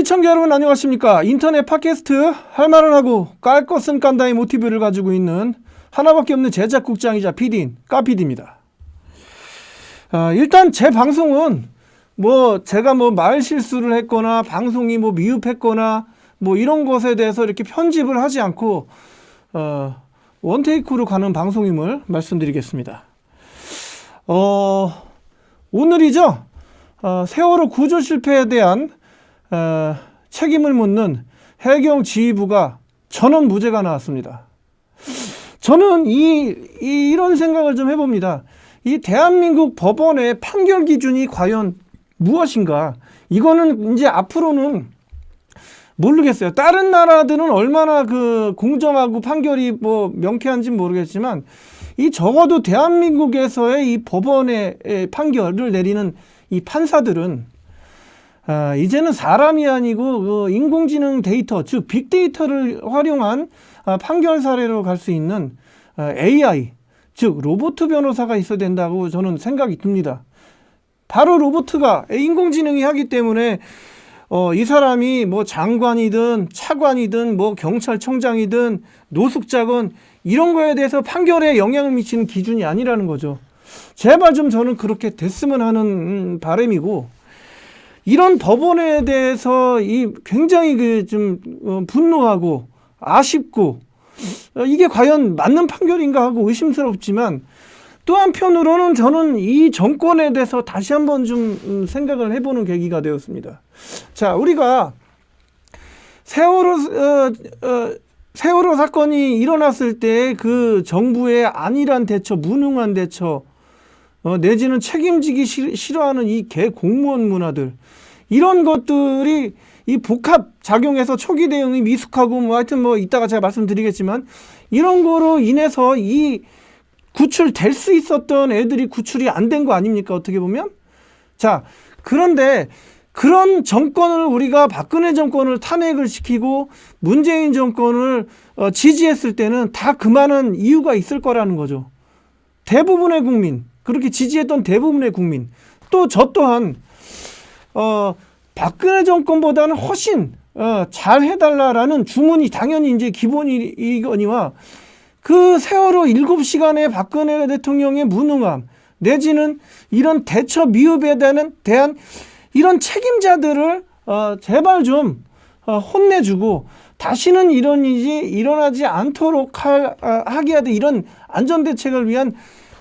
시청자 여러분 안녕하십니까. 인터넷 팟캐스트 할 말을 하고 깔 것은 깐다의 모티브를 가지고 있는 하나밖에 없는 제작국장이자 PD인 까PD입니다. 일단 제 방송은 제가 말 실수를 했거나 방송이 미흡했거나 이런 것에 대해서 이렇게 편집을 하지 않고 원테이크로 가는 방송임을 말씀드리겠습니다. 오늘이죠. 세월호 구조 실패에 대한 책임을 묻는 해경 지휘부가 전원 무죄가 나왔습니다. 저는 이런 생각을 좀 해봅니다. 이 대한민국 법원의 판결 기준이 과연 무엇인가? 이거는 이제 앞으로는 모르겠어요. 다른 나라들은 얼마나 공정하고 판결이 명쾌한지는 모르겠지만 이 적어도 대한민국에서의 이 법원의 판결을 내리는 이 판사들은 이제는 사람이 아니고 인공지능 데이터, 즉 빅데이터를 활용한 판결 사례로 갈 수 있는 AI, 즉 로봇 변호사가 있어야 된다고 저는 생각이 듭니다. 바로 로봇가 인공지능이 하기 때문에 이 사람이 장관이든 차관이든 경찰청장이든 노숙자건 이런 거에 대해서 판결에 영향을 미치는 기준이 아니라는 거죠. 제발 좀 저는 그렇게 됐으면 하는 바람이고, 이런 법원에 대해서 굉장히 좀 분노하고 아쉽고 이게 과연 맞는 판결인가 하고 의심스럽지만, 또 한편으로는 저는 이 정권에 대해서 다시 한번 좀 생각을 해보는 계기가 되었습니다. 자, 우리가 세월호 사건이 일어났을 때 그 정부의 안일한 대처, 무능한 대처, 내지는 책임지기 싫어하는 이 공무원 문화들, 이런 것들이 이 복합 작용해서 초기 대응이 미숙하고 하여튼 이따가 제가 말씀드리겠지만, 이런 거로 인해서 이 구출될 수 있었던 애들이 구출이 안 된 거 아닙니까? 어떻게 보면. 자, 그런데 그런 정권을 우리가 박근혜 정권을 탄핵을 시키고 문재인 정권을 지지했을 때는 다 그만한 이유가 있을 거라는 거죠. 대부분의 국민, 그렇게 지지했던 대부분의 국민, 또 저 또한 박근혜 정권보다는 훨씬 잘 해달라라는 주문이 당연히 이제 기본이거니와, 그 세월호 7시간의 박근혜 대통령의 무능함 내지는 이런 대처 미흡에 대한 이런 책임자들을 제발 좀 혼내주고 다시는 이런 일이 일어나지 않도록 하게 하되, 이런 안전대책을 위한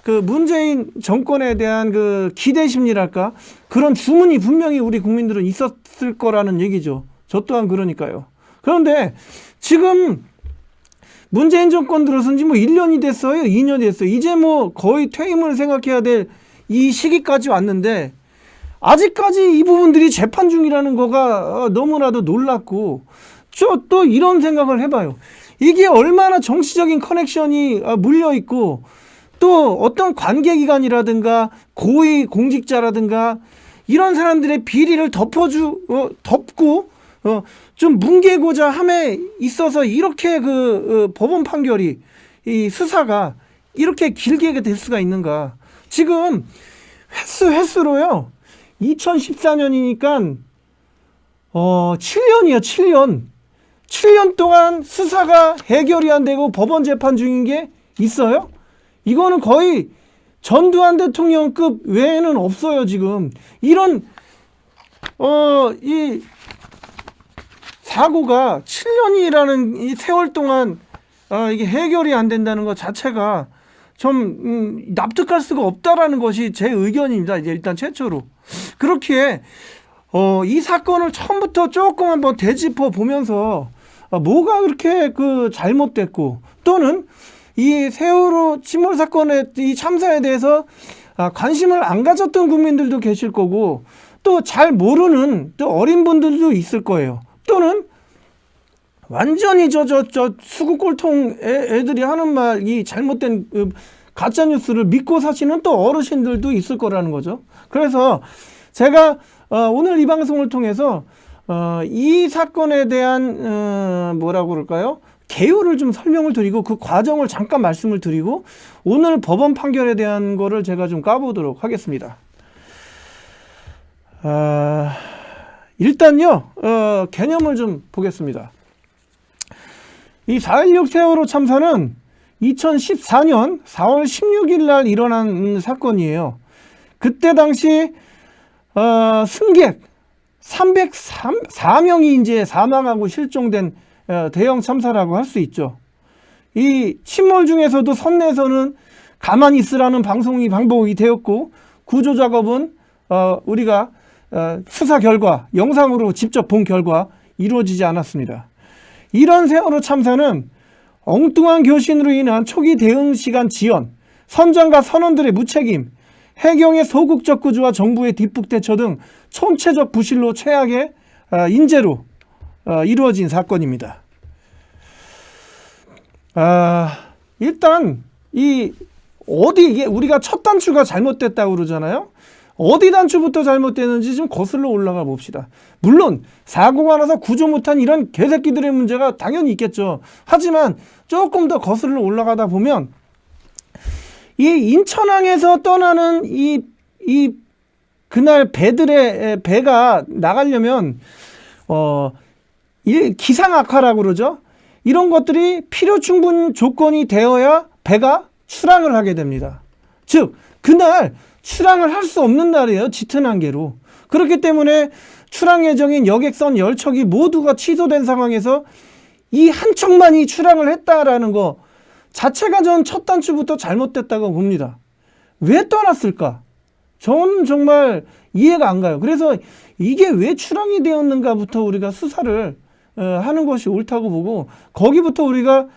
그 문재인 정권에 대한 그 기대심리랄까, 그런 주문이 분명히 우리 국민들은 있었을 거라는 얘기죠. 저 또한 그러니까요. 그런데 지금 문재인 정권 들어선 지 1년이 됐어요? 2년이 됐어요? 이제 거의 퇴임을 생각해야 될 이 시기까지 왔는데, 아직까지 이 부분들이 재판 중이라는 거가 너무나도 놀랍고, 또 이런 생각을 해봐요. 이게 얼마나 정치적인 커넥션이 물려있고, 또 어떤 관계기관이라든가 고위 공직자라든가 이런 사람들의 비리를 덮고 좀 뭉개고자 함에 있어서 이렇게 법원 판결이, 이 수사가 이렇게 길게 될 수가 있는가. 지금 횟수로요, 2014년이니까 7년이요 7년 동안 수사가 해결이 안 되고 법원 재판 중인 게 있어요? 이거는 거의 전두환 대통령급 외에는 없어요. 지금 이런 이 사고가 7년이라는 이 세월 동안 이게 해결이 안 된다는 것 자체가 좀 납득할 수가 없다라는 것이 제 의견입니다. 이제 일단 최초로 그렇기에 이 사건을 처음부터 조금 한번 되짚어 보면서 뭐가 그렇게 잘못됐고, 또는 이 세월호 침몰 사건의 이 참사에 대해서 관심을 안 가졌던 국민들도 계실 거고, 또 잘 모르는 또 어린 분들도 있을 거예요. 또는 완전히 저 수구 꼴통 애들이 하는 말, 이 잘못된 가짜 뉴스를 믿고 사시는 또 어르신들도 있을 거라는 거죠. 그래서 제가 오늘 이 방송을 통해서 이 사건에 대한 뭐라고 그럴까요? 개요를 좀 설명을 드리고 그 과정을 잠깐 말씀을 드리고 오늘 법원 판결에 대한 거를 제가 좀 까보도록 하겠습니다. 일단요, 개념을 좀 보겠습니다. 이 4.16 세월호 참사는 2014년 4월 16일 날 일어난 사건이에요. 그때 당시 승객 304명이 이제 사망하고 실종된 대형 참사라고 할 수 있죠. 이 침몰 중에서도 선내에서는 가만히 있으라는 방송이 방법이 되었고, 구조 작업은 우리가 수사 결과, 영상으로 직접 본 결과 이루어지지 않았습니다. 이런 세월호 참사는 엉뚱한 교신으로 인한 초기 대응 시간 지연, 선장과 선원들의 무책임, 해경의 소극적 구조와 정부의 뒷북 대처 등 총체적 부실로 최악의 인재로 이루어진 사건입니다. 일단 이게 우리가 첫 단추가 잘못됐다고 그러잖아요. 어디 단추부터 잘못됐는지 좀 거슬러 올라가 봅시다. 물론 사고가 나서 구조 못한 이런 개새끼들의 문제가 당연히 있겠죠. 하지만 조금 더 거슬러 올라가다 보면 이 인천항에서 떠나는 그날 배가 나가려면 기상 악화라고 그러죠. 이런 것들이 필요 충분 조건이 되어야 배가 출항을 하게 됩니다. 즉 그날 출항을 할 수 없는 날이에요. 짙은 안개로. 그렇기 때문에 출항 예정인 여객선 열척이 모두가 취소된 상황에서 이 한 척만이 출항을 했다라는 거 자체가 전 첫 단추부터 잘못됐다고 봅니다. 왜 떠났을까? 저는 정말 이해가 안 가요. 그래서 이게 왜 출항이 되었는가부터 우리가 수사를 하는 것이 옳다고 보고, 거기부터 우리가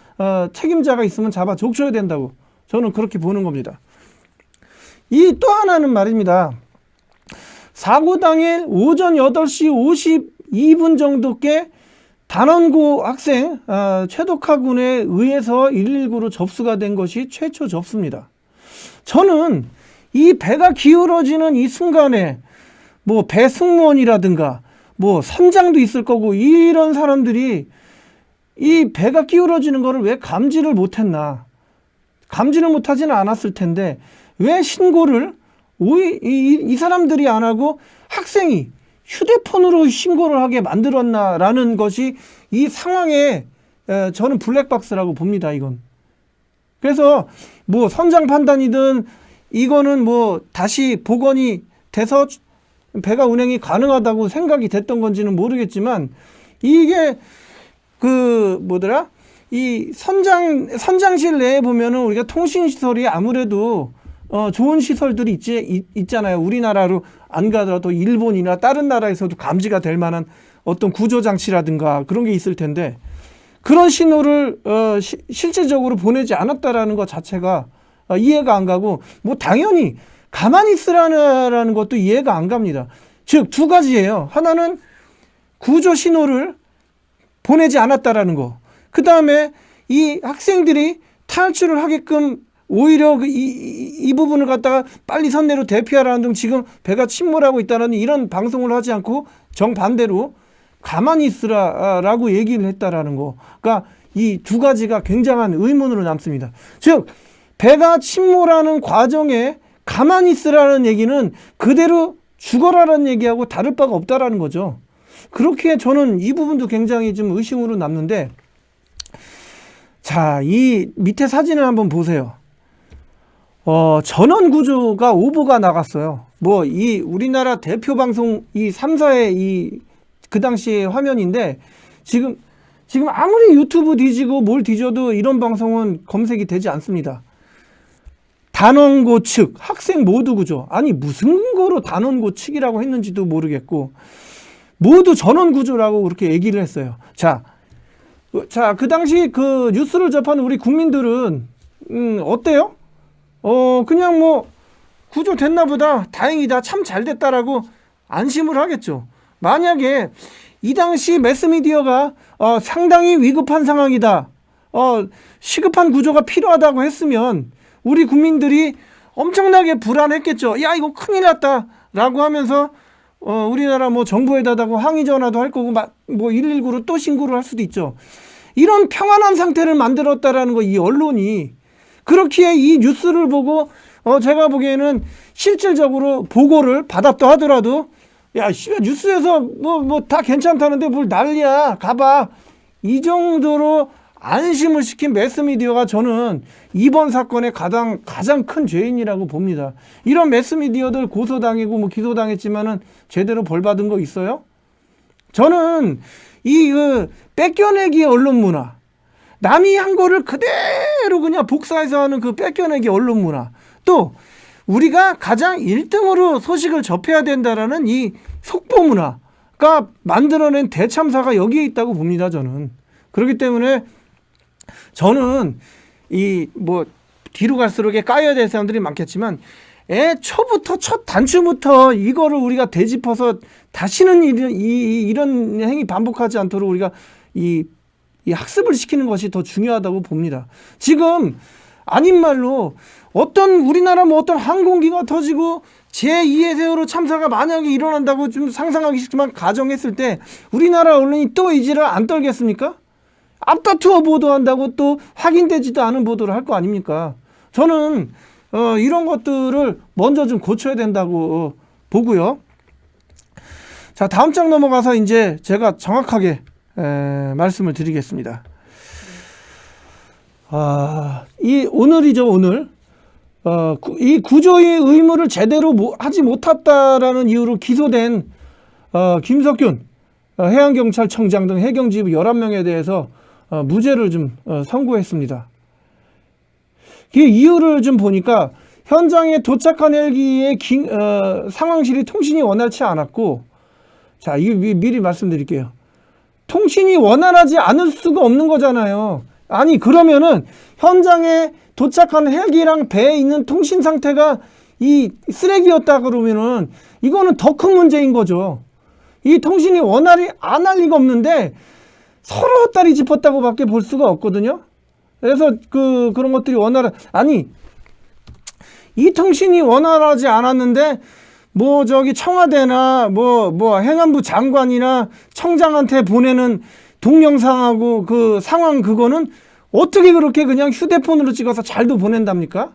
책임자가 있으면 잡아 족쳐야 된다고 저는 그렇게 보는 겁니다. 이 또 하나는 말입니다. 사고 당일 오전 8시 52분 정도께 단원고 학생 최덕하 군에 의해서 119로 접수가 된 것이 최초 접수입니다. 저는 이 배가 기울어지는 이 순간에 뭐 배 승무원이라든가 뭐 선장도 있을 거고, 이런 사람들이 이 배가 기울어지는 거를 왜 감지를 못했나? 감지를 못하지는 않았을 텐데 왜 신고를 이 사람들이 안 하고 학생이 휴대폰으로 신고를 하게 만들었나라는 것이 이 상황에 저는 블랙박스라고 봅니다. 이건. 그래서 뭐 선장 판단이든 이거는 뭐 다시 복원이 돼서 배가 운행이 가능하다고 생각이 됐던 건지는 모르겠지만, 이게 이 선장실 내에 보면은 우리가 통신시설이 아무래도 좋은 시설들이 있잖아요. 우리나라로 안 가더라도 일본이나 다른 나라에서도 감지가 될 만한 어떤 구조장치라든가 그런 게 있을 텐데, 그런 신호를 실질적으로 보내지 않았다라는 것 자체가 이해가 안 가고, 뭐 당연히 가만히 있으라는 것도 이해가 안 갑니다. 즉 두 가지예요. 하나는 구조 신호를 보내지 않았다라는 거. 그 다음에 이 학생들이 탈출을 하게끔 오히려 이 부분을 갖다가 빨리 선내로 대피하라는 등 지금 배가 침몰하고 있다는 이런 방송을 하지 않고 정반대로 가만히 있으라라고 얘기를 했다라는 거. 그러니까 이 두 가지가 굉장한 의문으로 남습니다. 즉 배가 침몰하는 과정에 가만히 있으라는 얘기는 그대로 죽어라라는 얘기하고 다를 바가 없다라는 거죠. 그렇게 저는 이 부분도 굉장히 좀 의심으로 남는데, 자, 이 밑에 사진을 한번 보세요. 전원 구조가 오보가 나갔어요. 뭐 이 우리나라 대표 방송 이 3사의 그 당시의 화면인데, 지금 아무리 유튜브 뒤지고 뭘 뒤져도 이런 방송은 검색이 되지 않습니다. 단원고 측, 학생 모두 구조. 아니 무슨 근거로 단원고 측이라고 했는지도 모르겠고, 모두 전원 구조라고 그렇게 얘기를 했어요. 자, 그 당시 그 뉴스를 접한 우리 국민들은 어때요? 그냥 뭐 구조 됐나 보다, 다행이다, 참 잘 됐다라고 안심을 하겠죠. 만약에 이 당시 매스미디어가 상당히 위급한 상황이다, 시급한 구조가 필요하다고 했으면 우리 국민들이 엄청나게 불안했겠죠. 야, 이거 큰일 났다 라고 하면서 우리나라 뭐 정부에다가 항의 전화도 할 거고, 뭐 119로 또 신고를 할 수도 있죠. 이런 평안한 상태를 만들었다라는 거, 이 언론이. 그렇기에 이 뉴스를 보고 제가 보기에는 실질적으로 보고를 받았다 하더라도 야, 씨발, 뉴스에서 뭐 다 괜찮다는데 뭘 난리야. 가봐. 이 정도로 안심을 시킨 매스미디어가 저는 이번 사건의 가장 큰 죄인이라고 봅니다. 이런 매스미디어들 고소당하고 뭐 기소당했지만은 제대로 벌 받은 거 있어요? 저는 뺏겨내기 언론 문화, 남이 한 거를 그대로 그냥 복사해서 하는 그 뺏겨내기 언론 문화, 또 우리가 가장 1등으로 소식을 접해야 된다라는 이 속보 문화가 만들어낸 대참사가 여기에 있다고 봅니다, 저는. 그렇기 때문에 저는 뒤로 갈수록 까여야 될 사람들이 많겠지만, 애초부터 첫 단추부터 이거를 우리가 되짚어서 다시는 이런 행위 반복하지 않도록 우리가 이 학습을 시키는 것이 더 중요하다고 봅니다. 지금 아닌 말로 우리나라 어떤 항공기가 터지고 제2의 세월호 참사가 만약에 일어난다고 좀 상상하기 쉽지만 가정했을 때 우리나라 언론이 또 이 지를 안 떨겠습니까? 앞다투어 보도한다고 또 확인되지도 않은 보도를 할 거 아닙니까? 저는 이런 것들을 먼저 좀 고쳐야 된다고 보고요. 자, 다음 장 넘어가서 이제 제가 정확하게 말씀을 드리겠습니다. 오늘이죠, 오늘. 이 구조의 의무를 제대로 하지 못했다라는 이유로 기소된 김석균 해양경찰청장 등 해경지휘부 11명에 대해서 무죄를 좀 선고했습니다. 그 이유를 좀 보니까 현장에 도착한 헬기의 상황실이 통신이 원활치 않았고, 자, 이거 미리 말씀드릴게요. 통신이 원활하지 않을 수가 없는 거잖아요. 아니, 그러면은 현장에 도착한 헬기랑 배에 있는 통신 상태가 이 쓰레기였다 그러면은 이거는 더 큰 문제인 거죠. 이 통신이 원활히 안 할 리가 없는데 서로 헛다리 짚었다고 밖에 볼 수가 없거든요. 그래서 그런 것들이 이 통신이 원활하지 않았는데 청와대나 행안부 장관이나 청장한테 보내는 동영상하고 그 상황 그거는 어떻게 그렇게 그냥 휴대폰으로 찍어서 잘도 보낸답니까?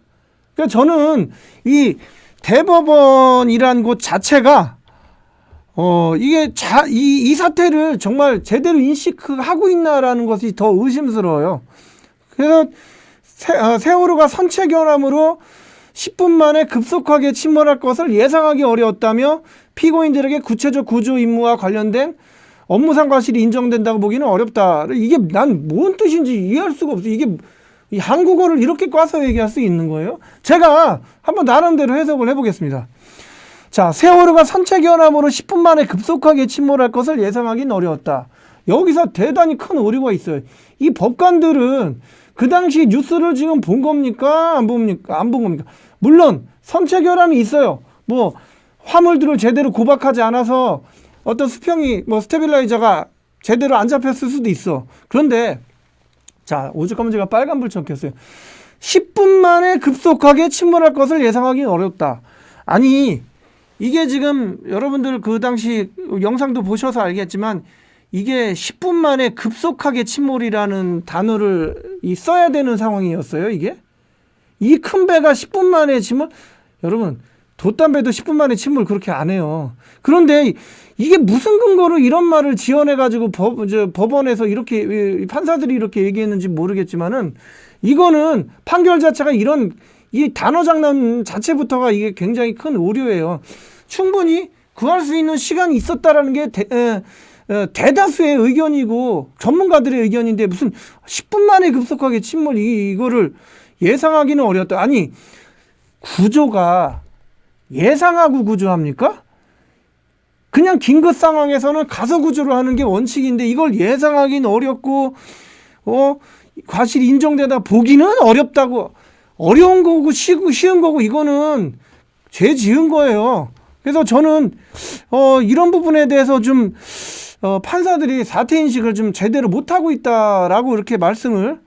그러니까 저는 이 대법원이란 곳 자체가 이 사태를 정말 제대로 인식하고 있나라는 것이 더 의심스러워요. 그래서 세월호가 선체 결함으로 10분 만에 급속하게 침몰할 것을 예상하기 어려웠다며 피고인들에게 구체적 구조 임무와 관련된 업무상 과실이 인정된다고 보기는 어렵다. 이게 난 뭔 뜻인지 이해할 수가 없어. 이게 이 한국어를 이렇게 꽈서 얘기할 수 있는 거예요? 제가 한번 나름대로 해석을 해보겠습니다. 자, 세월호가 선체 결함으로 10분 만에 급속하게 침몰할 것을 예상하기는 어려웠다. 여기서 대단히 큰 오류가 있어요. 이 법관들은 그 당시 뉴스를 지금 본 겁니까? 안 봅니까? 안 본 겁니까? 물론 선체 결함이 있어요. 화물들을 제대로 고박하지 않아서 어떤 수평이 스테빌라이저가 제대로 안 잡혔을 수도 있어. 그런데 자, 오죽하면 제가 빨간불 쳤겠어요. 10분 만에 급속하게 침몰할 것을 예상하기는 어렵다. 아니, 이게 지금 여러분들 그 당시 영상도 보셔서 알겠지만 이게 10분 만에 급속하게 침몰이라는 단어를 써야 되는 상황이었어요, 이게? 이 큰 배가 10분 만에 침몰? 여러분, 돛담배도 10분 만에 침몰 그렇게 안 해요. 그런데 이게 무슨 근거로 이런 말을 지어내가지고 법원에서 이렇게, 판사들이 이렇게 얘기했는지 모르겠지만은 이거는 판결 자체가 이 단어 장난 자체부터가 이게 굉장히 큰 오류예요. 충분히 구할 수 있는 시간이 있었다라는 게 대다수의 의견이고 전문가들의 의견인데 무슨 10분 만에 급속하게 침몰 이거를 예상하기는 어렵다. 아니, 구조가 예상하고 구조합니까? 그냥 긴급 상황에서는 가서 구조를 하는 게 원칙인데 이걸 예상하기는 어렵고 과실이 인정되다 보기는 어렵다고. 어려운 거고 쉬운 거고 이거는 죄 지은 거예요. 그래서 저는 이런 부분에 대해서 좀 판사들이 사태 인식을 좀 제대로 못하고 있다라고 이렇게 말씀을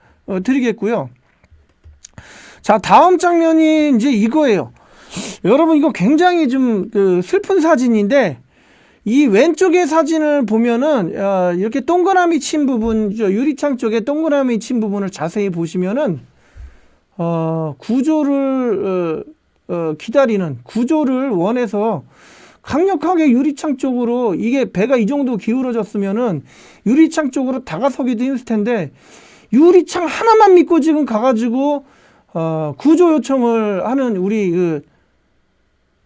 드리겠고요. 자, 다음 장면이 이제 이거예요. 여러분, 이거 굉장히 좀 슬픈 사진인데 이 왼쪽의 사진을 보면은 이렇게 동그라미 친 부분, 유리창 쪽에 동그라미 친 부분을 자세히 보시면은 구조를 기다리는, 구조를 원해서 강력하게 유리창 쪽으로, 이게 배가 이 정도 기울어졌으면은 유리창 쪽으로 다가서기도 힘들 텐데, 유리창 하나만 믿고 지금 가가지고 구조 요청을 하는 우리 그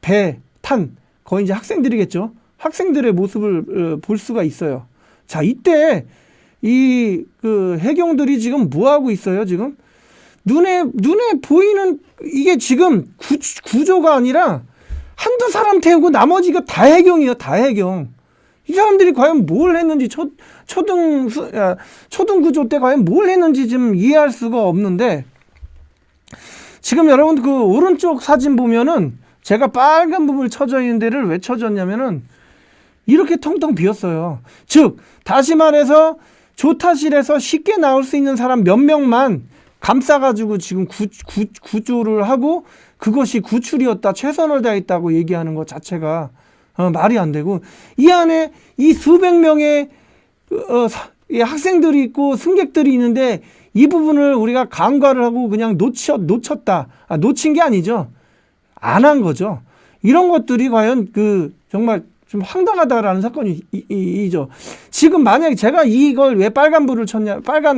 배 탄 거의 이제 학생들이겠죠. 학생들의 모습을 볼 수가 있어요. 자, 이때 이 그 해경들이 지금 뭐 하고 있어요? 지금 눈에 보이는 이게 지금 구조가 아니라 한두 사람 태우고 나머지가 다 해경이에요. 다 해경. 이 사람들이 과연 뭘 했는지 초등 구조 때 과연 뭘 했는지 지금 이해할 수가 없는데, 지금 여러분 그 오른쪽 사진 보면은 제가 빨간 부분을 쳐져 있는 데를 왜 쳐졌냐면은 이렇게 텅텅 비었어요. 즉 다시 말해서 조타실에서 쉽게 나올 수 있는 사람 몇 명만 감싸가지고 지금 구조를 하고 그것이 구출이었다, 최선을 다했다고 얘기하는 것 자체가 말이 안 되고, 이 안에 이 수백 명의 학생들이 있고 승객들이 있는데 이 부분을 우리가 간과를 하고 그냥 놓쳤다. 놓친 게 아니죠. 안 한 거죠. 이런 것들이 과연 그 정말 좀 황당하다라는 사건이죠. 지금 만약에 제가 이걸 왜 빨간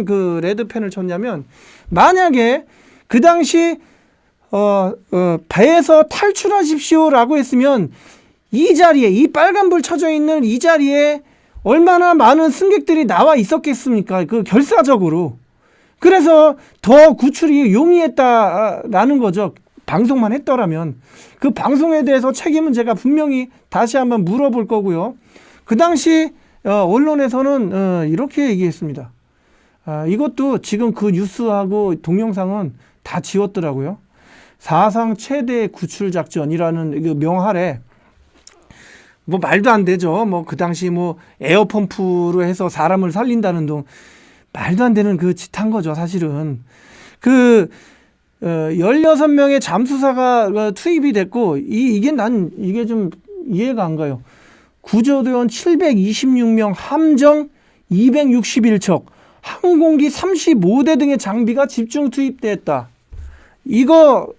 그 레드펜을 쳤냐면, 만약에 그 당시 배에서 탈출하십시오라고 했으면 이 자리에, 이 빨간불 쳐져 있는 이 자리에 얼마나 많은 승객들이 나와 있었겠습니까? 그 결사적으로. 그래서 더 구출이 용이했다라는 거죠. 방송만 했더라면. 그 방송에 대해서 책임은 제가 분명히 다시 한번 물어볼 거고요. 그 당시 언론에서는 이렇게 얘기했습니다. 이것도 지금 그 뉴스하고 동영상은 다 지웠더라고요. 사상 최대 구출 작전이라는 그 명 아래, 뭐 말도 안 되죠. 뭐 그 당시 뭐 에어펌프로 해서 사람을 살린다는 둥, 말도 안 되는 그 짓 한 거죠, 사실은. 그 16명의 잠수사가 투입이 됐고, 이게 좀 이해가 안 가요. 구조대원 726명, 함정 261척, 항공기 35대 등의 장비가 집중 투입됐다. 이거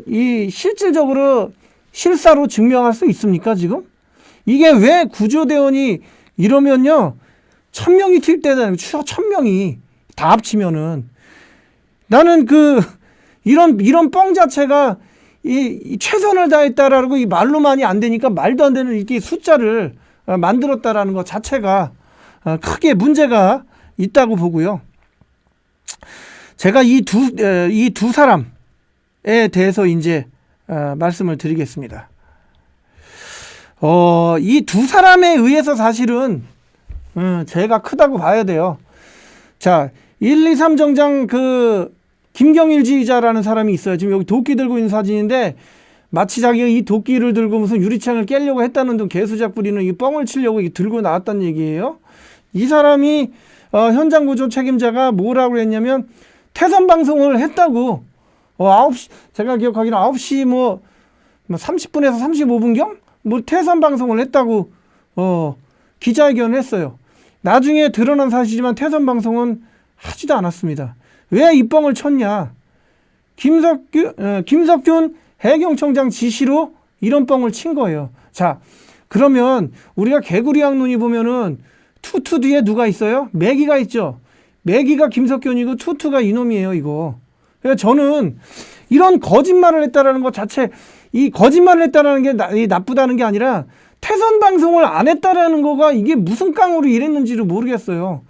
실질적으로 실사로 증명할 수 있습니까, 지금? 이게 왜 구조대원이 이러면요, 1000명이 투입되다는, 1000명이 다 합치면은, 나는 이런 뻥 자체가 이 최선을 다했다라고 이 말로만이 안 되니까 말도 안 되는 이렇게 숫자를 만들었다라는 것 자체가 크게 문제가 있다고 보고요. 제가 이 두 사람에 대해서 이제 말씀을 드리겠습니다. 이 두 사람에 의해서 사실은 죄가 크다고 봐야 돼요. 자, 123 정장 김경일 지휘자라는 사람이 있어요. 지금 여기 도끼 들고 있는 사진인데, 마치 자기가 이 도끼를 들고 무슨 유리창을 깨려고 했다는 등 개수작 부리는 이 뻥을 치려고 들고 나왔다는 얘기예요. 이 사람이 현장 구조 책임자가 뭐라고 했냐면, 태선 방송을 했다고, 9시, 제가 기억하기로 9시 30분에서 35분경? 태선 방송을 했다고, 기자회견을 했어요. 나중에 드러난 사실이지만 태선 방송은 하지도 않았습니다. 왜 이 뻥을 쳤냐? 김석균 해경청장 지시로 이런 뻥을 친 거예요. 자, 그러면 우리가 개구리양 눈이 보면은 투투 뒤에 누가 있어요? 매기가 있죠. 매기가 김석균이고 투투가 이놈이에요, 이거. 그래서 저는 이런 거짓말을 했다라는 것 자체, 이 거짓말을 했다라는 게 나쁘다는 게 아니라 태선 방송을 안 했다라는 거가 이게 무슨 깡으로 이랬는지를 모르겠어요.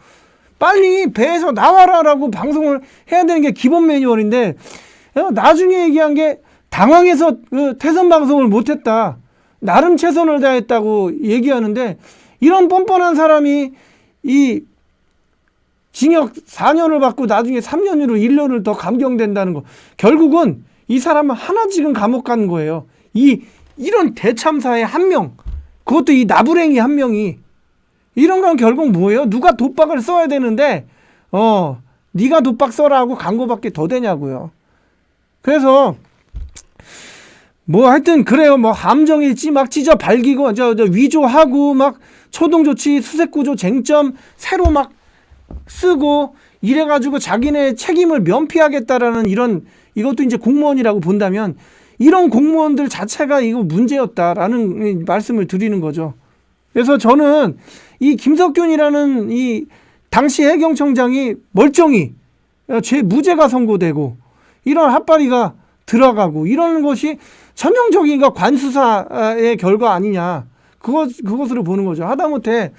빨리 배에서 나와라라고 방송을 해야 되는 게 기본 매뉴얼인데, 나중에 얘기한 게 당황해서 태선 방송을 못했다, 나름 최선을 다했다고 얘기하는데, 이런 뻔뻔한 사람이 이 징역 4년을 받고 나중에 3년으로 1년을 더 감경된다는 거, 결국은 이 사람은 하나 지금 감옥 가는 거예요. 이런 대참사의 한 명, 그것도 이 나부랭이 한 명이. 이런 건 결국 뭐예요? 누가 독박을 써야 되는데 네가 독박 써라 하고 간 거밖에 더 되냐고요. 그래서 하여튼 그래요. 함정일지 막 찢어 발기고 위조하고 막 초동조치 수색구조 쟁점 새로 막 쓰고 이래가지고 자기네 책임을 면피하겠다라는 이것도 이제 공무원이라고 본다면, 이런 공무원들 자체가 이거 문제였다라는 말씀을 드리는 거죠. 그래서 저는 이 김석균이라는 이 당시 해경청장이 멀쩡히 무죄가 선고되고 이런 핫바리가 들어가고 이런 것이 전형적인 관수사의 결과 아니냐. 그것으로 보는 거죠. 하다못해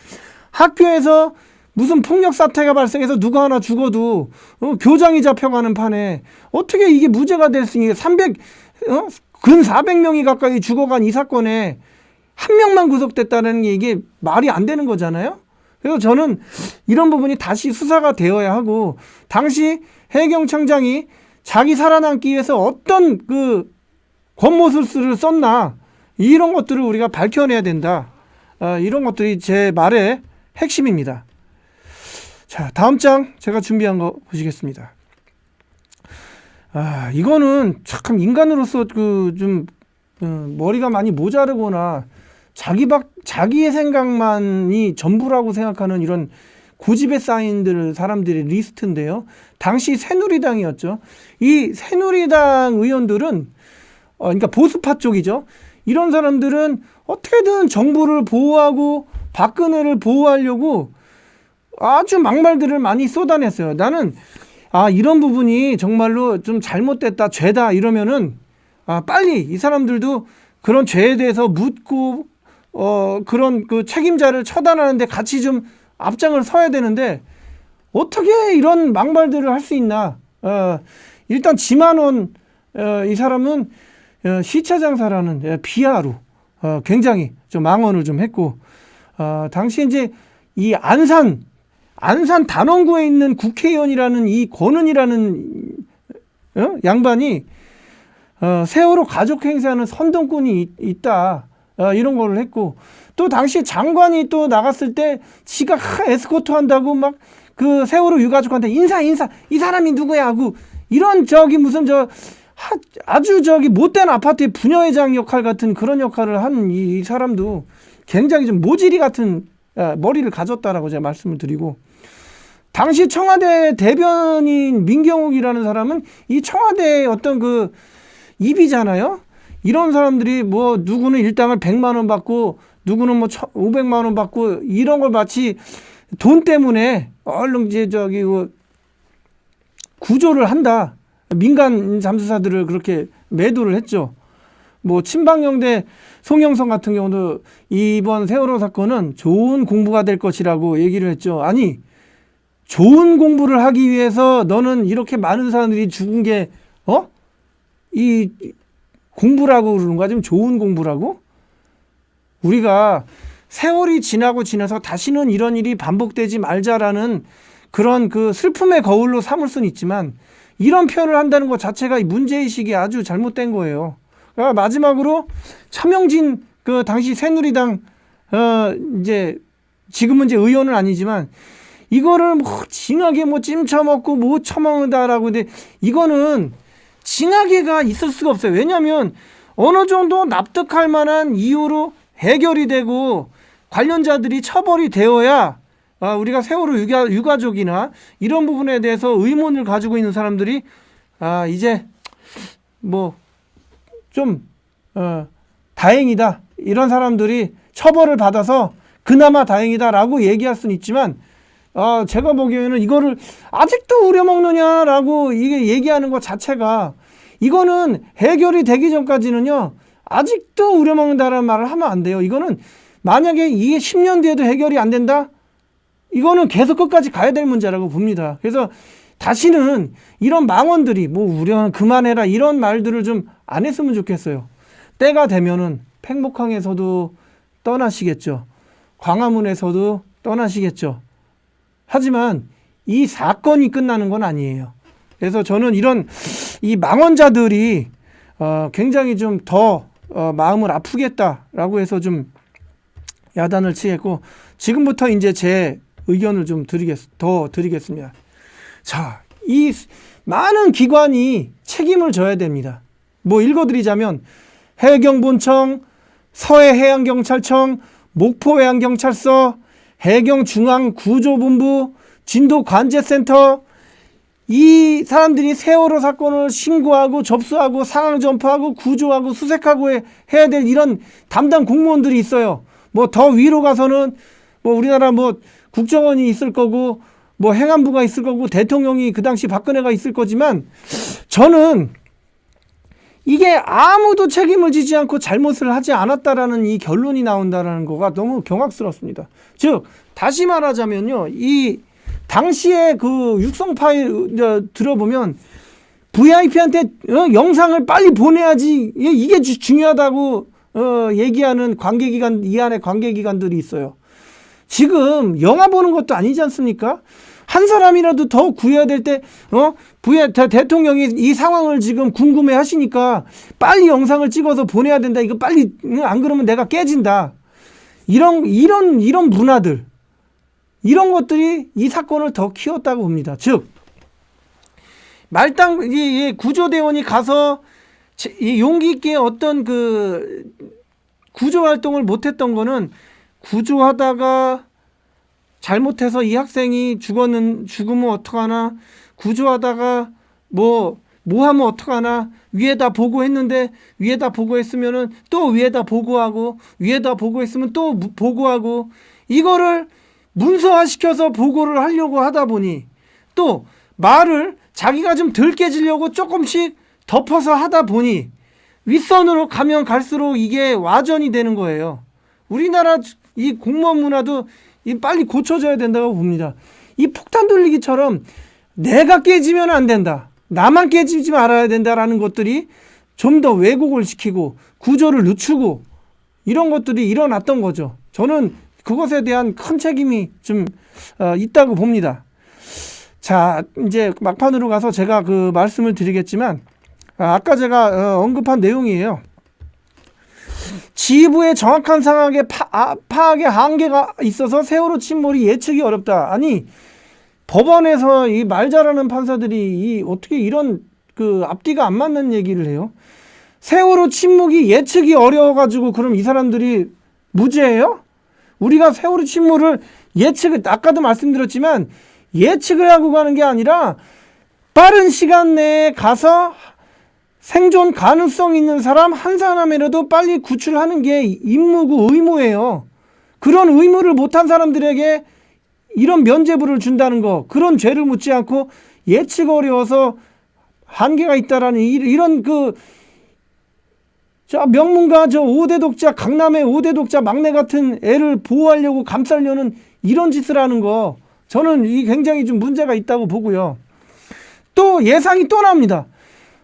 학교에서 무슨 폭력 사태가 발생해서 누가 하나 죽어도 교장이 잡혀가는 판에 어떻게 이게 무죄가 될 수 있는 근 400명이 가까이 죽어간 이 사건에 한 명만 구속됐다는 게 이게 말이 안 되는 거잖아요. 그래서 저는 이런 부분이 다시 수사가 되어야 하고 당시 해경청장이 자기 살아남기 위해서 어떤 권모술수를 썼나 이런 것들을 우리가 밝혀내야 된다. 이런 것들이 제 말의 핵심입니다. 자, 다음 장 제가 준비한 거 보시겠습니다. 이거는 참 인간으로서 머리가 많이 모자르거나 자기의 생각만이 전부라고 생각하는 이런 고집에 쌓인 사람들의 리스트인데요. 당시 새누리당이었죠. 이 새누리당 의원들은 그러니까 보수파 쪽이죠. 이런 사람들은 어떻게든 정부를 보호하고 박근혜를 보호하려고 아주 막말들을 많이 쏟아냈어요. 나는 이런 부분이 정말로 좀 잘못됐다, 죄다 이러면은 빨리 이 사람들도 그런 죄에 대해서 묻고 그런 책임자를 처단하는데 같이 좀 앞장을 서야 되는데 어떻게 이런 막말들을 할 수 있나? 일단 지만원 이 사람은 시차 장사라는 비하로 굉장히 좀 망언을 좀 했고 당시 이제 이 안산 단원구에 있는 국회의원이라는 이 권은이라는 양반이 세월호 가족 행사하는 선동꾼이 있다 이런 거를 했고 또 당시 장관이 또 나갔을 때 지가 에스코트 한다고 막 세월호 유가족한테 인사 이 사람이 누구야 하고 이런 무슨 아주 못된 아파트의 부녀회장 역할 같은 그런 역할을 한 이 사람도 굉장히 좀 모질이 같은 머리를 가졌다라고 제가 말씀을 드리고 당시 청와대 대변인 민경욱이라는 사람은 이 청와대의 어떤 입이잖아요. 이런 사람들이 누구는 일당을 100만 원 받고 누구는 500만 원 받고 이런 걸 마치 돈 때문에 얼른 구조를 한다. 민간 잠수사들을 그렇게 매도를 했죠. 친박영대 송영선 같은 경우도 이번 세월호 사건은 좋은 공부가 될 것이라고 얘기를 했죠. 아니, 좋은 공부를 하기 위해서 너는 이렇게 많은 사람들이 죽은 게 이 공부라고 그러는 거야? 지금 좋은 공부라고? 우리가 세월이 지나서 다시는 이런 일이 반복되지 말자라는 그런 슬픔의 거울로 삼을 수는 있지만 이런 표현을 한다는 것 자체가 문제의식이 아주 잘못된 거예요. 그러니까 마지막으로 차명진 당시 새누리당 지금은 이제 의원은 아니지만 이거를 징하게 찜쳐먹고 못 처먹는다라고 근데 이거는 징하게가 있을 수가 없어요. 왜냐하면 어느 정도 납득할 만한 이유로 해결이 되고 관련자들이 처벌이 되어야 우리가 세월호 유가족이나 이런 부분에 대해서 의문을 가지고 있는 사람들이 이제 좀 다행이다. 이런 사람들이 처벌을 받아서 그나마 다행이다라고 얘기할 수는 있지만 제가 보기에는 이거를 아직도 우려먹느냐라고 이게 얘기하는 것 자체가 이거는 해결이 되기 전까지는요 아직도 우려먹는다라는 말을 하면 안 돼요. 이거는 만약에 이게 10년 뒤에도 해결이 안 된다? 이거는 계속 끝까지 가야 될 문제라고 봅니다. 그래서 다시는 이런 망언들이 우려는 그만해라 이런 말들을 좀 안 했으면 좋겠어요. 때가 되면은 팽목항에서도 떠나시겠죠. 광화문에서도 떠나시겠죠. 하지만 이 사건이 끝나는 건 아니에요. 그래서 저는 이 망언자들이 굉장히 좀 더 마음을 아프겠다라고 해서 좀 야단을 치겠고 지금부터 이제 제 의견을 좀 드리겠습니다. 자, 이 많은 기관이 책임을 져야 됩니다. 읽어드리자면 해경본청, 서해해양경찰청, 목포해양경찰서, 해경중앙구조본부, 진도관제센터 이 사람들이 세월호 사건을 신고하고 접수하고 상황 전파하고 구조하고 수색하고 해야 될 이런 담당 공무원들이 있어요. 뭐 더 위로 가서는 뭐 우리나라 뭐 국정원이 있을 거고 뭐 행안부가 있을 거고 대통령이 그 당시 박근혜가 있을 거지만 저는 이게 아무도 책임을 지지 않고 잘못을 하지 않았다라는 이 결론이 나온다라는 거가 너무 경악스럽습니다. 즉 다시 말하자면요, 이 당시에 그 육성 파일 들어보면 VIP한테 영상을 빨리 보내야지 이게 중요하다고 얘기하는 관계기관, 이 안에 관계기관들이 있어요. 지금 영화 보는 것도 아니지 않습니까? 한 사람이라도 더 구해야 될 때, 대통령이 이 상황을 지금 궁금해 하시니까 빨리 영상을 찍어서 보내야 된다. 이거 빨리, 안 그러면 내가 깨진다. 이런 문화들, 이런 것들이 이 사건을 더 키웠다고 봅니다. 즉, 말단, 구조대원이 가서 용기 있게 어떤 그 구조 활동을 못했던 거는 구조하다가 잘못해서 이 학생이 죽으면 어떡하나, 구조하다가 뭐 하면 어떡하나, 위에다 보고했는데 위에다 보고했으면은 또 위에다 보고하고, 위에다 보고했으면 또 보고하고, 이거를 문서화시켜서 보고를 하려고 하다 보니 또 말을 자기가 좀 덜 깨지려고 조금씩 덮어서 하다 보니 윗선으로 가면 갈수록 이게 와전이 되는 거예요. 우리나라 이 공무원 문화도 빨리 고쳐져야 된다고 봅니다. 이 폭탄 돌리기처럼 내가 깨지면 안 된다, 나만 깨지지 말아야 된다라는 것들이 좀 더 왜곡을 시키고 구조를 늦추고 이런 것들이 일어났던 거죠. 저는 그것에 대한 큰 책임이 좀 있다고 봅니다. 자, 이제 막판으로 가서 제가 그 말씀을 드리겠지만, 아까 제가 언급한 내용이에요. 지휘부의 정확한 상황의 파악의 한계가 있어서 세월호 침몰이 예측이 어렵다. 아니, 법원에서 이 말 잘하는 판사들이 어떻게 이런 그 앞뒤가 안 맞는 얘기를 해요? 세월호 침몰이 예측이 어려워가지고 그럼 이 사람들이 무죄예요? 우리가 세월호 침몰을 아까도 말씀드렸지만 예측을 하고 가는 게 아니라 빠른 시간 내에 가서 생존 가능성 있는 사람 한 사람이라도 빨리 구출하는 게 임무고 의무예요. 그런 의무를 못한 사람들에게 이런 면죄부를 준다는 거, 그런 죄를 묻지 않고 예측 어려워서 한계가 있다라는 이런 명문가 5대 독자, 강남의 5대 독자 막내 같은 애를 보호하려고 감싸려는 이런 짓을 하는 거, 저는 이 굉장히 좀 문제가 있다고 보고요. 또 예상이 또 나옵니다.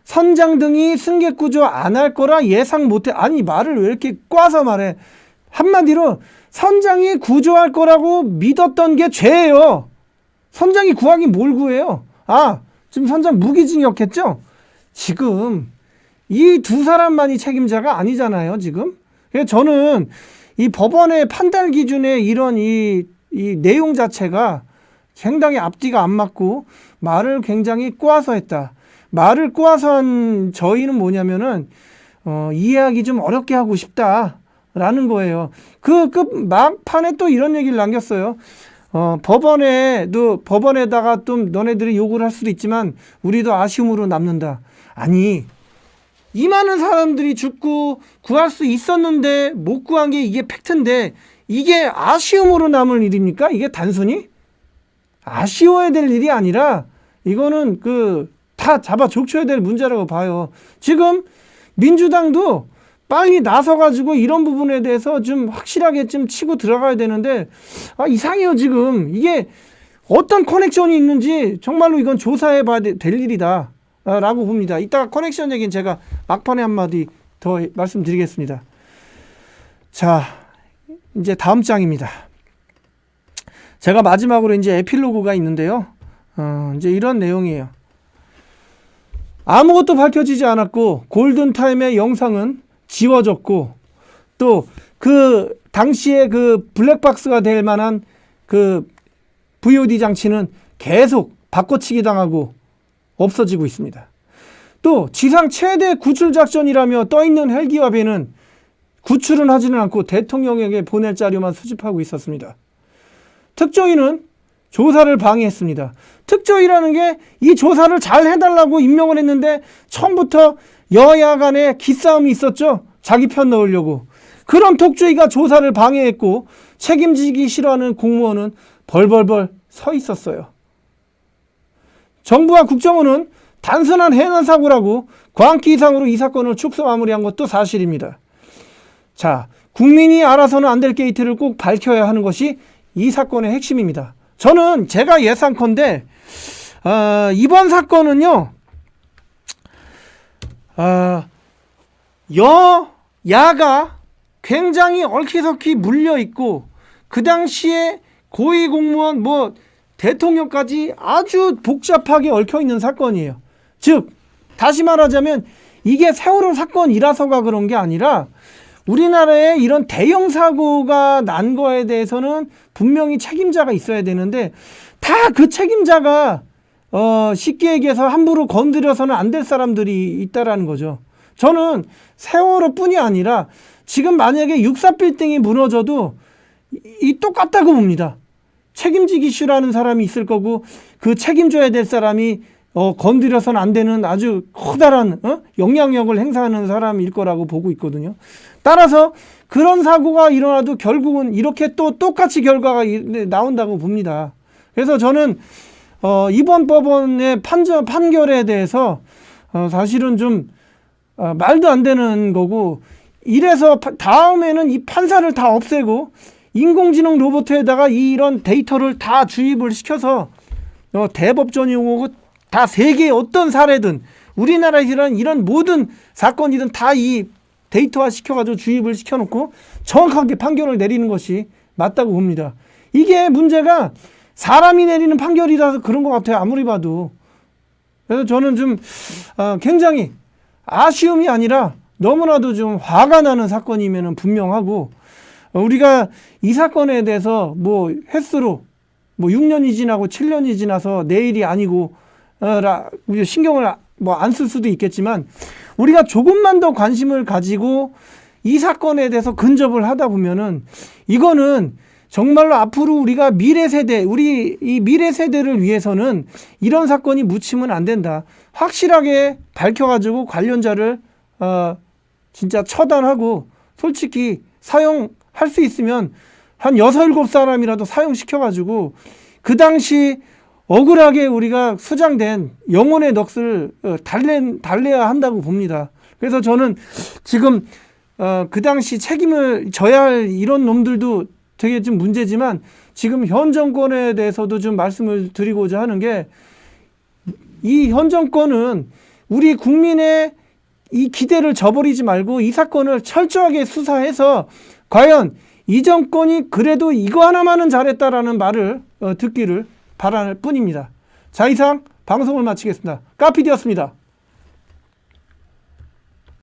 선장 등이 승객 구조 안 할 거라 예상 못해. 아니, 말을 왜 이렇게 꽈서 말해? 한마디로 선장이 구조할 거라고 믿었던 게 죄예요. 선장이 구하기 뭘 구해요? 지금 선장 무기징역했죠? 지금 이 두 사람만이 책임자가 아니잖아요, 지금. 그래서 저는 이 법원의 판단 기준의 이런 이 내용 자체가 상당히 앞뒤가 안 맞고 말을 굉장히 꼬아서 했다. 말을 꼬아서 한 저희는 뭐냐면은 이해하기 좀 어렵게 하고 싶다라는 거예요. 막판에 또 이런 얘기를 남겼어요. 법원에다가 좀 너네들이 욕을 할 수도 있지만 우리도 아쉬움으로 남는다. 아니, 이 많은 사람들이 죽고 구할 수 있었는데 못 구한 게 이게 팩트인데 이게 아쉬움으로 남을 일입니까? 이게 단순히 아쉬워야 될 일이 아니라 이거는 다 잡아 족쳐야 될 문제라고 봐요. 지금 민주당도 빨리 나서가지고 이런 부분에 대해서 좀 확실하게 좀 치고 들어가야 되는데 이상해요. 지금 이게 어떤 커넥션이 있는지 정말로 이건 조사해 봐야 될 일이다 라고 봅니다. 이따가 커넥션 얘기는 제가 막판에 한마디 더 말씀드리겠습니다. 자, 이제 다음 장입니다. 제가 마지막으로 이제 에필로그가 있는데요. 이제 이런 내용이에요. 아무것도 밝혀지지 않았고 골든타임의 영상은 지워졌고 또 그 당시에 그 블랙박스가 될 만한 그 VOD 장치는 계속 바꿔치기 당하고 없어지고 있습니다. 또 지상 최대 구출 작전이라며 떠있는 헬기와 배는 구출은 하지는 않고 대통령에게 보낼 자료만 수집하고 있었습니다. 특종인은 조사를 방해했습니다. 특조위라는 게 이 조사를 잘 해달라고 임명을 했는데 처음부터 여야 간에 기싸움이 있었죠. 자기 편 넣으려고. 그런 특조위가 조사를 방해했고 책임지기 싫어하는 공무원은 벌벌벌 서 있었어요. 정부와 국정원은 단순한 해난 사고라고 광기 이상으로 이 사건을 축소 마무리한 것도 사실입니다. 자, 국민이 알아서는 안 될 게이트를 꼭 밝혀야 하는 것이 이 사건의 핵심입니다. 저는 제가 예상컨대 이번 사건은요, 여야가 굉장히 얽히설키 물려있고 그 당시에 고위공무원 대통령까지 아주 복잡하게 얽혀있는 사건이에요. 즉 다시 말하자면 이게 세월호 사건이라서가 그런 게 아니라 우리나라에 이런 대형 사고가 난 거에 대해서는 분명히 책임자가 있어야 되는데 다 그 책임자가 쉽게 얘기해서 함부로 건드려서는 안 될 사람들이 있다라는 거죠. 저는 세월호뿐이 아니라 지금 만약에 64빌딩이 무너져도 똑같다고 봅니다. 책임지기 싫어하는 사람이 있을 거고 그 책임져야 될 사람이 건드려서는 안 되는 아주 커다란 영향력을 행사하는 사람일 거라고 보고 있거든요. 따라서 그런 사고가 일어나도 결국은 이렇게 또 똑같이 결과가 나온다고 봅니다. 그래서 저는 이번 법원의 판결에 대해서 사실은 좀 말도 안 되는 거고, 이래서 다음에는 이 판사를 다 없애고 인공지능 로봇에다가 이런 데이터를 다 주입을 시켜서 대법전이고 다 세계의 어떤 사례든 우리나라에서 이런 모든 사건이든 다 이 데이터화 시켜가지고 주입을 시켜놓고 정확하게 판결을 내리는 것이 맞다고 봅니다. 이게 문제가 사람이 내리는 판결이라서 그런 것 같아요. 아무리 봐도. 그래서 저는 좀 굉장히 아쉬움이 아니라 너무나도 좀 화가 나는 사건이면 분명하고, 우리가 이 사건에 대해서 횟수로 6년이 지나고 7년이 지나서 내일이 아니고 신경을 안 쓸 수도 있겠지만 우리가 조금만 더 관심을 가지고 이 사건에 대해서 근접을 하다 보면은 이거는 정말로 앞으로 우리가 미래 세대, 우리 이 미래 세대를 위해서는 이런 사건이 묻히면 안 된다. 확실하게 밝혀가지고 관련자를 진짜 처단하고 솔직히 사용할 수 있으면 한 6, 7사람이라도 사용시켜가지고 그 당시 억울하게 우리가 수장된 영혼의 넋을 달래야 한다고 봅니다. 그래서 저는 지금 그 당시 책임을 져야 할 이런 놈들도 되게 좀 문제지만 지금 현 정권에 대해서도 좀 말씀을 드리고자 하는 게, 이 현 정권은 우리 국민의 이 기대를 저버리지 말고 이 사건을 철저하게 수사해서 과연 이 정권이 그래도 이거 하나만은 잘했다라는 말을 듣기를 바랄 뿐입니다. 자, 이상 방송을 마치겠습니다. 까피디였습니다.